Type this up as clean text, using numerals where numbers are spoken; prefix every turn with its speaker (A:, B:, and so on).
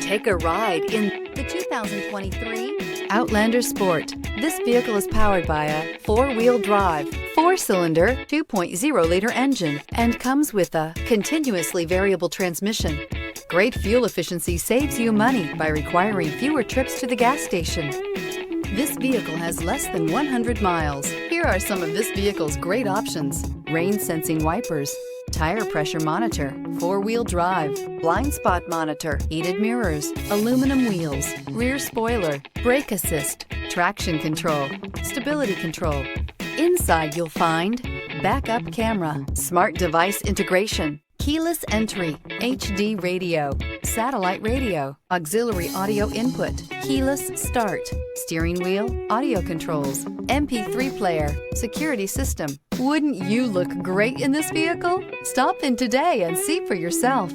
A: Take a ride in the 2023 Outlander Sport. This vehicle is powered by a four-wheel drive, four-cylinder, 2.0-liter engine and comes with a continuously variable transmission. Great fuel efficiency saves you money by requiring fewer trips to the gas station. This vehicle has less than 100 miles. Here are some of this vehicle's great options: rain-sensing wipers, tire pressure monitor, four-wheel drive, blind spot monitor, heated mirrors, aluminum wheels, rear spoiler, brake assist, traction control, stability control. Inside you'll find backup camera, smart device integration, keyless entry, HD radio, satellite radio, auxiliary audio input, keyless start, steering wheel audio controls, MP3 player, security system. Wouldn't you look great in this vehicle? Stop in today and see for yourself.